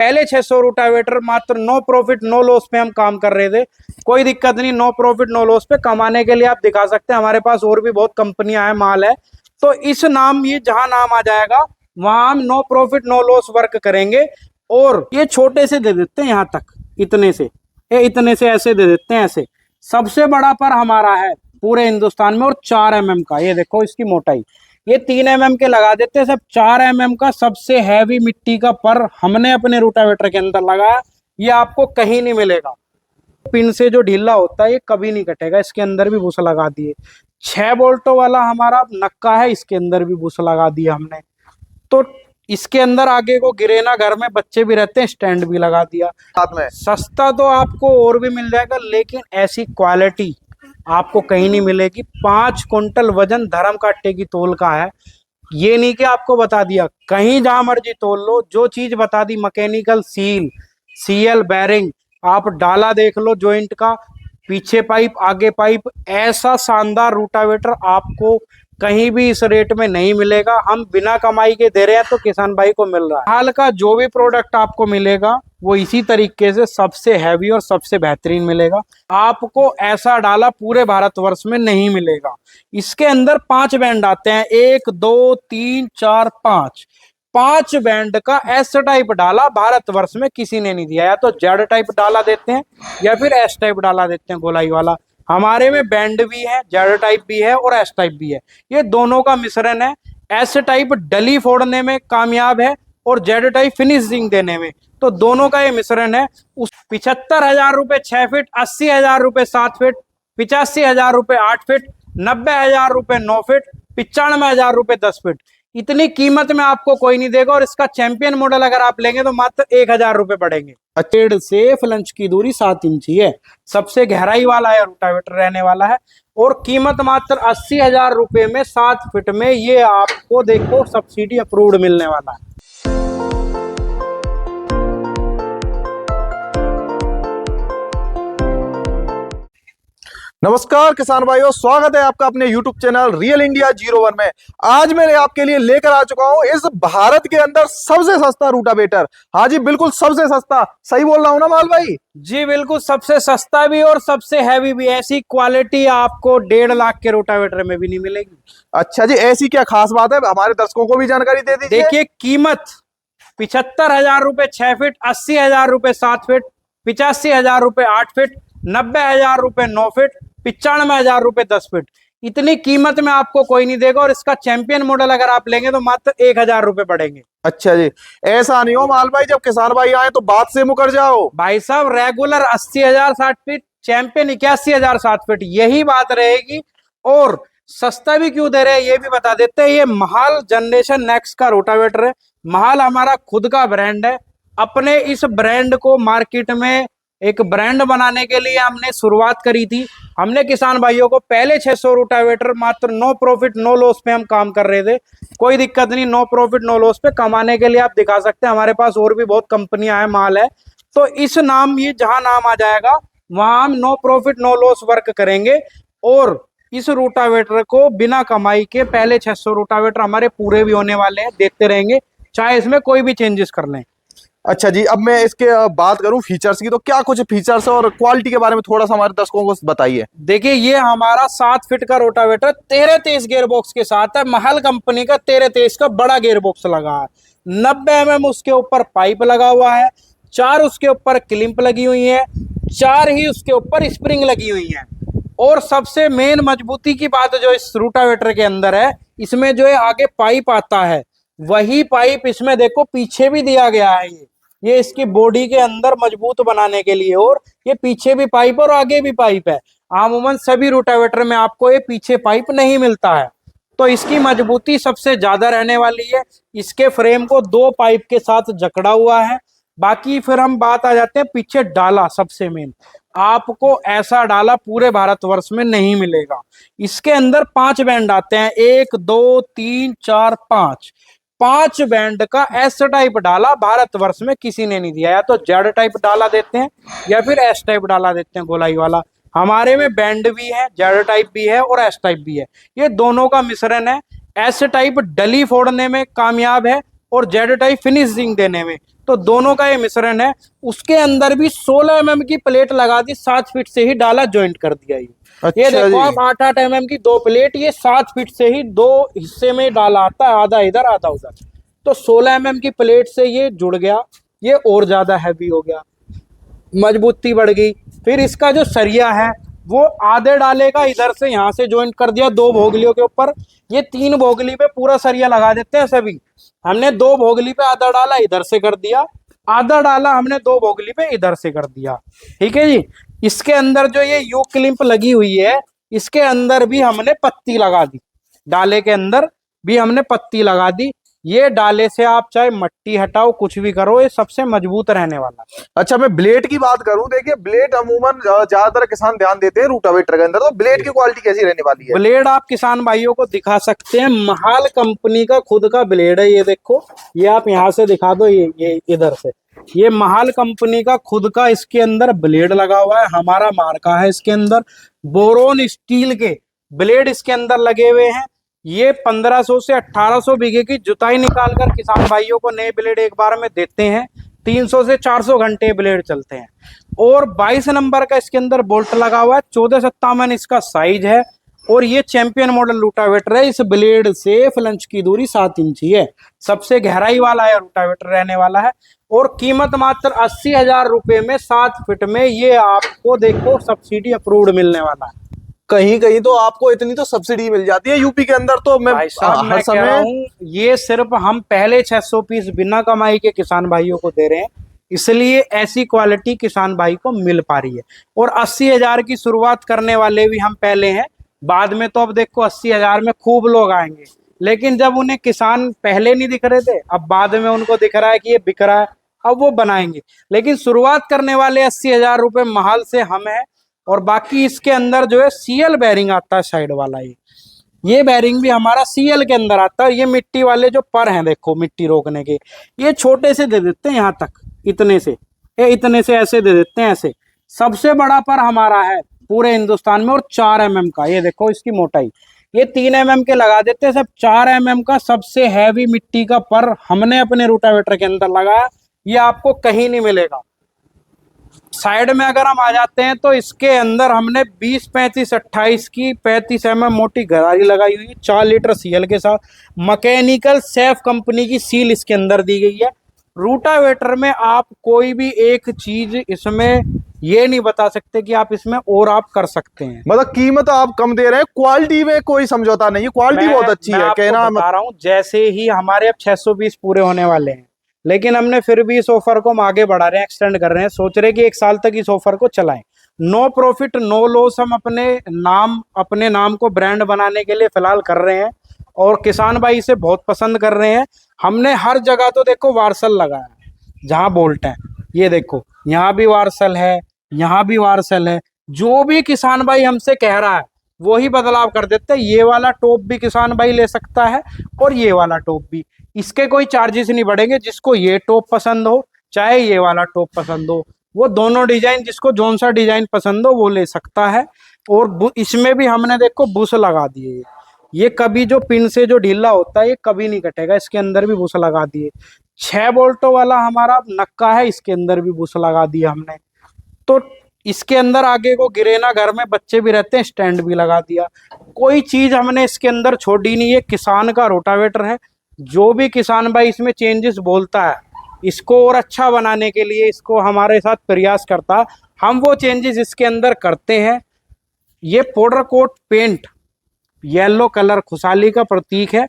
पहले 600 रोटावेटर मात्र no profit no loss पे हम काम कर रहे थे। कोई दिक्कत नहीं, नो प्रॉफिट नो लॉस पे कमाने के लिए आप दिखा सकते हैं। हमारे पास और भी बहुत कंपनियां हैं, माल है, तो इस नाम ये जहां नाम आ जाएगा वहां हम no profit no loss work करेंगे। और ये छोटे से दे देते हैं, यहाँ तक इतने से, ये इतने से ऐसे दे देते हैं ऐसे। सबसे बड़ा पर हमारा है पूरे हिंदुस्तान में, और 4 mm का। ये देखो इसकी मोटाई, ये 3 mm के लगा देते हैं, सब 4 mm का सबसे हैवी मिट्टी का पर हमने अपने रोटावेटर के अंदर लगाया। ये आपको कहीं नहीं मिलेगा। पिन से जो ढीला होता है ये कभी नहीं कटेगा। इसके अंदर भी बुश लगा दिए। 6 बोल्टों वाला हमारा नक्का है, इसके अंदर भी बुश लगा दिया हमने। तो इसके अंदर आगे को गिरे ना, घर में बच्चे भी रहते हैं, स्टैंड भी लगा दिया साथ में। सस्ता तो आपको और भी मिल जाएगा, लेकिन ऐसी क्वालिटी आपको कहीं नहीं मिलेगी। 5 कुंटल वजन धर्म काटे की तोल का है। ये नहीं कि आपको बता दिया, कहीं जहां मर्जी तोल लो, जो चीज बता दी, मैकेनिकल सील, सीएल, बैरिंग, आप डाला देख लो जॉइंट का, पीछे पाइप आगे पाइप, ऐसा शानदार रोटावेटर आपको कहीं भी इस रेट में नहीं मिलेगा। हम बिना कमाई के दे रहे हैं, तो किसान भाई को मिल रहा है। हाल का जो भी प्रोडक्ट आपको मिलेगा वो इसी तरीके से सबसे हैवी और सबसे बेहतरीन मिलेगा। आपको ऐसा डाला पूरे भारतवर्ष में नहीं मिलेगा। इसके अंदर 5 बैंड आते हैं, 1 2 3 4 5। 5 बैंड का एस टाइप डाला भारतवर्ष में किसी ने नहीं दिया। या तो जेड टाइप डाला देते हैं या फिर एस टाइप डाला देते हैं, गोलाई वाला। हमारे में बैंड भी है, जेड टाइप भी है और एस टाइप भी है। ये दोनों का मिश्रण है। एस टाइप डली फोड़ने में कामयाब है और जेड टाइप फिनिशिंग देने में, तो दोनों का ये मिश्रण है। उस 75,000 रुपए 6 फीट, 80,000 रुपए 7 फीट, 85,000 रुपए 8 फीट, 90,000 रुपए 9 फीट, 95,000 रुपए 10 फीट। इतनी कीमत में आपको कोई नहीं देगा। और इसका चैंपियन मॉडल अगर आप लेंगे तो मात्र 1,000 रुपए पड़ेंगे। पेड़ से फ्लंच की दूरी 7 इंच ही है। सबसे गहराई वाला है, रोटावेटर रहने वाला है। और कीमत मात्र 80,000 रुपए में 7 फीट में ये आपको देखो सब्सिडी अप्रूव्ड मिलने वाला है। नमस्कार किसान भाइयों, स्वागत है आपका अपने YouTube चैनल रियल इंडिया 01 में। आज मैं आपके लिए लेकर आ चुका हूं इस भारत के अंदर सबसे सस्ता रोटावेटर। हाँ जी, बिल्कुल सबसे सस्ता। सही बोल रहा हूं ना माल भाई? जी बिल्कुल, सबसे सस्ता भी और सबसे हैवी भी। ऐसी क्वालिटी आपको 1.5 लाख के रोटावेटर में भी नहीं मिलेगी। अच्छा जी, ऐसी क्या खास बात है? हमारे दर्शकों को भी जानकारी दे दीजिए। देखिए, कीमत 75,000 रुपए 6 फीट, 80,000 रुपए 7 फीट, 85,000 रुपए 8 फीट, 90,000 रुपए 9 फीट, 95,000 रुपए 10 फीट। इतनी कीमत में आपको कोई नहीं देगा। और इसका चैंपियन मॉडल अगर आप लेंगे तो मात्र 1,000 रुपए पड़ेंगे। अच्छा जी, ऐसा नहीं हो माल भाई, जब किसान भाई आए तो बात से मुकर जाओ। भाई साहब, रेगुलर 80,000 60 फीट, चैंपियन 81,000 7 फीट, यही बात रहेगी। और सस्ता भी क्यों दे रहे हैं ये भी बता देते हैं। ये महाल जनरेशन नेक्स्ट का रोटावेटर है। महाल हमारा खुद का ब्रांड है। अपने इस ब्रांड को मार्केट में एक ब्रांड बनाने के लिए हमने शुरुआत करी थी। हमने किसान भाइयों को पहले 600 रोटावेटर मात्र नो प्रॉफिट नो लॉस पे हम काम कर रहे थे। कोई दिक्कत नहीं, नो प्रॉफिट नो लॉस पे कमाने के लिए आप दिखा सकते हैं। हमारे पास और भी बहुत कंपनियां हैं, माल है, तो इस नाम ये जहां नाम आ जाएगा वहां हम no profit no loss work करेंगे। और इस रोटावेटर को बिना कमाई के पहले 600 रोटावेटर हमारे पूरे भी होने वाले हैं, देखते रहेंगे, चाहे इसमें कोई भी चेंजेस कर लें। अच्छा जी, अब मैं इसके बात करूं फीचर्स की, तो क्या कुछ फीचर्स और क्वालिटी के बारे में थोड़ा सा हमारे दर्शकों को बताइए। देखिए, ये हमारा 7 फीट का रोटावेटर 13-23 गियर बॉक्स के साथ है। महल कंपनी का 13-23 का बड़ा गियर बॉक्स लगा है। 90 mm उसके ऊपर पाइप लगा हुआ है। 4 उसके ऊपर क्लिंप लगी हुई है। 4 ही उसके ऊपर स्प्रिंग लगी हुई है। और सबसे मेन मजबूती की बात जो इस रोटावेटर के अंदर है, इसमें जो है आगे पाइप आता है, वही पाइप इसमें देखो पीछे भी दिया गया है। ये इसकी बॉडी के अंदर मजबूत बनाने के लिए। और ये पीछे भी पाइप और आगे भी पाइप है। आमूमन सभी रोटावेटर में आपको ये पीछे पाइप नहीं मिलता है, तो इसकी मजबूती सबसे ज्यादा रहने वाली है। इसके फ्रेम को 2 पाइप के साथ जकड़ा हुआ है। बाकी फिर हम बात आ जाते हैं पीछे डाला। सबसे मेन, आपको ऐसा डाला पूरे भारतवर्ष में नहीं मिलेगा। इसके अंदर 5 बैंड आते हैं, 1 2 3 4 5। 5 बैंड का एस टाइप डाला भारतवर्ष में किसी ने नहीं दिया। या तो जेड टाइप डाला देते हैं या फिर एस टाइप डाला देते हैं, गोलाई वाला। हमारे में बैंड भी है, जेड टाइप भी है और एस टाइप भी है। ये दोनों का मिश्रण है। एस टाइप डली फोड़ने में कामयाब है और जेड टाइप फिनिशिंग देने में, तो दोनों का ये मिश्रण है। उसके अंदर भी 16 mm की प्लेट लगा दी, 7 फीट से ही डाला ज्वाइंट कर दिया। ये अच्छा देखो जी। आप 8-8 mm की 2 प्लेट, ये 7 फीट से ही 2 हिस्से में डाला आता है, आधा इधर आधा उधर। तो 16 mm की प्लेट से ये जुड़ गया, ये और ज्यादा हैवी हो गया, मजबूती बढ़ गई। फिर इसका जो सरिया है वो आधे डाले का इधर से यहाँ से ज्वाइंट कर दिया 2 भोगलियों के ऊपर। ये 3 भोगली पे पूरा सरिया लगा देते हैं सभी। हमने 2 भोगली पे आधा डाला इधर से कर दिया, आधा डाला हमने 2 भोगली पे इधर से कर दिया। ठीक है जी। इसके अंदर जो ये यू क्लिप लगी हुई है, इसके अंदर भी हमने पत्ती लगा दी, डाले के अंदर भी हमने पत्ती लगा दी। ये डाले से आप चाहे मट्टी हटाओ, कुछ भी करो, ये सबसे मजबूत रहने वाला है। अच्छा, मैं ब्लेड की बात करूं, देखिए ब्लेड अमूमन ज्यादातर किसान ध्यान देते हैं रूटावेटर के अंदर, तो ब्लेड की क्वालिटी कैसी रहने वाली है? ब्लेड आप किसान भाइयों को दिखा सकते हैं, महाल कंपनी का खुद का ब्लेड है। ये देखो, ये आप यहाँ से दिखा दो, ये इधर से, ये महाल कंपनी का खुद का इसके अंदर ब्लेड लगा हुआ है, हमारा मार्का है इसके अंदर। बोरोन स्टील के ब्लेड इसके अंदर लगे हुए हैं। ये 1500 से 1800 बीघे की जुताई निकालकर किसान भाइयों को नए ब्लेड एक बार में देते हैं। 300 से 400 घंटे ब्लेड चलते हैं। और 22 नंबर का इसके अंदर बोल्ट लगा हुआ है, 1457 इसका साइज है। और ये चैंपियन मॉडल रूटावेटर है। इस ब्लेड से फ्लंच की दूरी 7 इंच ही है, सबसे गहराई वाला है रूटावेटर रहने वाला है। और कीमत मात्र 80,000 रुपए में 7 फीट में ये आपको देखो सब्सिडी अप्रूव्ड मिलने वाला है। कहीं कहीं तो आपको इतनी तो सब्सिडी मिल जाती है यूपी के अंदर, तो मैं भाई साहब मैं कह रहा हूँ, ये सिर्फ हम पहले 600 पीस बिना कमाई के किसान भाइयों को दे रहे हैं, इसलिए ऐसी क्वालिटी किसान भाई को मिल पा रही है। और 80,000 की शुरुआत करने वाले भी हम पहले हैं, बाद में तो अब देखो 80,000 में खूब लोग आएंगे। लेकिन जब उन्हें किसान पहले नहीं दिख रहे थे, अब बाद में उनको दिख रहा है कि ये बिक रहा है, अब वो बनाएंगे। लेकिन शुरुआत करने वाले 80,000 रुपए महाल से हम है। और बाकी इसके अंदर जो है सीएल बैरिंग आता है साइड वाला, ये बैरिंग भी हमारा सीएल के अंदर आता है। ये मिट्टी वाले जो पर हैं देखो, मिट्टी रोकने के, ये छोटे से दे देते हैं यहाँ तक, इतने से, ये इतने से ऐसे दे देते हैं ऐसे। सबसे बड़ा पर हमारा है पूरे हिंदुस्तान में, और 4 mm का। ये देखो इसकी मोटाई, ये 3 mm के लगा देते हैं, सब 4 mm का सबसे हैवी मिट्टी का पर हमने अपने रूटावेटर के अंदर लगाया। ये आपको कहीं नहीं मिलेगा। साइड में अगर हम आ जाते हैं तो इसके अंदर हमने 20, 35, 28 की 35 mm मोटी गरारी लगाई हुई है, 4 लीटर सीएल के साथ। मैकेनिकल सेफ कंपनी की सील इसके अंदर दी गई है। रूटावेटर में आप कोई भी एक चीज इसमें ये नहीं बता सकते कि आप इसमें और आप कर सकते हैं। मतलब कीमत आप कम दे रहे हैं, क्वालिटी में कोई समझौता नहीं है, क्वालिटी बहुत अच्छी है, कहना बता रहा हूँ। जैसे ही हमारे अब 620 पूरे होने वाले हैं, लेकिन हमने फिर भी इस ऑफर को हम आगे बढ़ा रहे हैं, एक्सटेंड कर रहे हैं, सोच रहे कि 1 साल तक इस ऑफर को चलाएं। नो प्रॉफिट नो लॉस हम अपने नाम को ब्रांड बनाने के लिए फिलहाल कर रहे हैं, और किसान भाई इसे बहुत पसंद कर रहे हैं। हमने हर जगह तो देखो वार्सल लगाया है, जहां बोल्ट है, ये देखो यहाँ भी वार्सल है, यहाँ भी वार्सल है। जो भी किसान भाई हमसे कह रहा है वही बदलाव कर देते हैं। ये वाला टॉप भी किसान भाई ले सकता है, और ये वाला टॉप भी, इसके कोई चार्जेस नहीं बढ़ेंगे। जिसको ये टॉप पसंद हो, चाहे ये वाला टॉप पसंद हो, वो दोनों डिजाइन, जिसको जोन सा डिजाइन पसंद हो वो ले सकता है। और इसमें भी हमने देखो बुश लगा दिए, ये कभी जो पिन से जो ढीला होता है ये कभी नहीं कटेगा, इसके अंदर भी बुश लगा दिए। 6 बोल्टों वाला हमारा नक्का है, इसके अंदर भी बुश लगा दिया हमने। तो इसके अंदर आगे को गिरे ना, घर में बच्चे भी रहते हैं, स्टैंड भी लगा दिया। कोई चीज हमने इसके अंदर छोड़ी नहीं है। किसान का रोटावेटर है। जो भी किसान भाई इसमें चेंजेस बोलता है, इसको और अच्छा बनाने के लिए इसको हमारे साथ प्रयास करता है, हम वो चेंजेस इसके अंदर करते हैं। ये powder coat paint, yellow colour खुशहाली का प्रतीक है।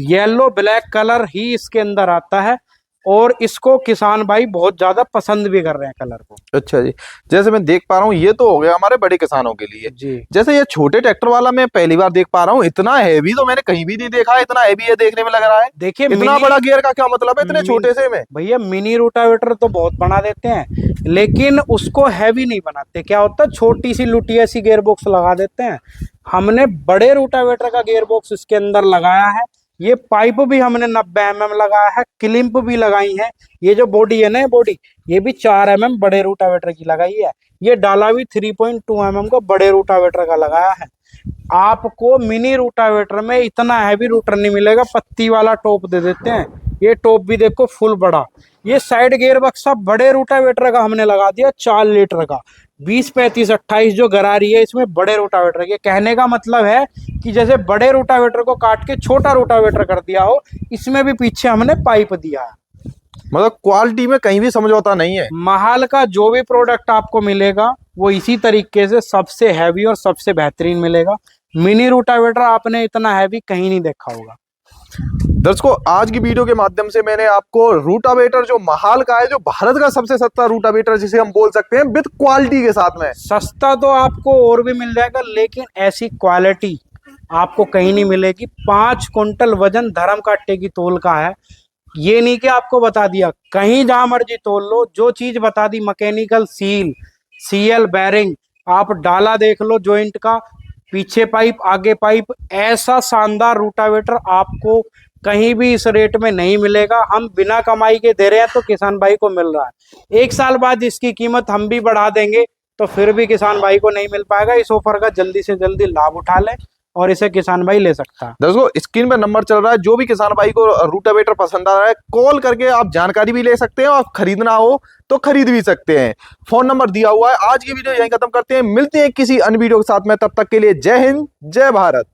येलो ब्लैक कलर ही इसके अंदर आता है, और इसको किसान भाई बहुत ज्यादा पसंद भी कर रहे हैं कलर को। अच्छा जी, जैसे मैं देख पा रहा हूँ, ये तो हो गया हमारे बड़े किसानों के लिए जी। जैसे ये छोटे ट्रैक्टर वाला मैं पहली बार देख पा रहा हूँ, इतना हैवी तो मैंने कहीं भी नहीं देखा है, इतना हैवी ये देखने में लग रहा है। देखिए इतना बड़ा गियर का क्या मतलब है इतने छोटे से में? भैया मिनी रोटावेटर तो बहुत बना देते हैं, लेकिन उसको हैवी नहीं बनाते। क्या होता है, छोटी सी लुटिया सी गियर बॉक्स लगा देते हैं। हमने बड़े रोटावेटर का गियर बॉक्स इसके अंदर लगाया है। ये पाइप भी हमने 90 mm लगाया है, क्लिंप भी लगाई है। ये जो बॉडी है ना, बॉडी ये भी 4 mm बड़े रूटावेटर की लगाई है। ये डाला भी 3.2 mm का बड़े रूटावेटर का लगाया है। आपको मिनी रूटावेटर में इतना हैवी रूटर नहीं मिलेगा, पत्ती वाला टॉप दे देते हैं। ये टॉप भी देखो फुल बड़ा। ये साइड गियर बक्सा बड़े रोटावेटर का हमने लगा दिया 4 लीटर का, 20, 35, 28 जो गरारी है इसमें बड़े रोटावेटर के। कहने का मतलब है कि जैसे बड़े रोटावेटर को काट के छोटा रोटावेटर कर दिया हो, इसमें भी पीछे हमने पाइप दिया है। मतलब क्वालिटी में कहीं भी समझौता नहीं है। महाल का जो भी प्रोडक्ट आपको मिलेगा वो इसी तरीके से सबसे हैवी और सबसे बेहतरीन मिलेगा। मिनी रोटावेटर आपने इतना हैवी कहीं नहीं देखा होगा। दर्शकों, आज की वीडियो के माध्यम से मैंने आपको रूटावेटर जो महाल का है, जो भारत का सबसे सस्ता रूटावेटर जिसे हम बोल सकते हैं, विद क्वालिटी के साथ में। सस्ता तो आपको और भी मिल जाएगा, लेकिन ऐसी क्वालिटी आपको कहीं नहीं मिलेगी। 5 कुंटल वजन धर्म काटे की तोल का है। ये नहीं कि आपको बता दिया, कहीं जहां मर्जी तोल लो, जो चीज बता दी, मैकेनिकल सील, सीएल, बैरिंग, आप डाला देख लो जॉइंट का, पीछे पाइप आगे पाइप, ऐसा शानदार रूटावेटर आपको कहीं भी इस रेट में नहीं मिलेगा। हम बिना कमाई के दे रहे हैं तो किसान भाई को मिल रहा है। 1 साल बाद इसकी कीमत हम भी बढ़ा देंगे तो फिर भी किसान भाई को नहीं मिल पाएगा। इस ऑफर का जल्दी से जल्दी लाभ उठा ले और इसे किसान भाई ले सकता है। दोस्तों, स्क्रीन पे नंबर चल रहा है, जो भी किसान भाई को रूटावेटर पसंद आ रहा है कॉल करके आप जानकारी भी ले सकते हैं और खरीदना हो तो खरीद भी सकते हैं। फोन नंबर दिया हुआ है। आज की वीडियो यहीं खत्म करते हैं, मिलते हैं किसी अन्य वीडियो के साथ में। तब तक के लिए जय हिंद, जय भारत।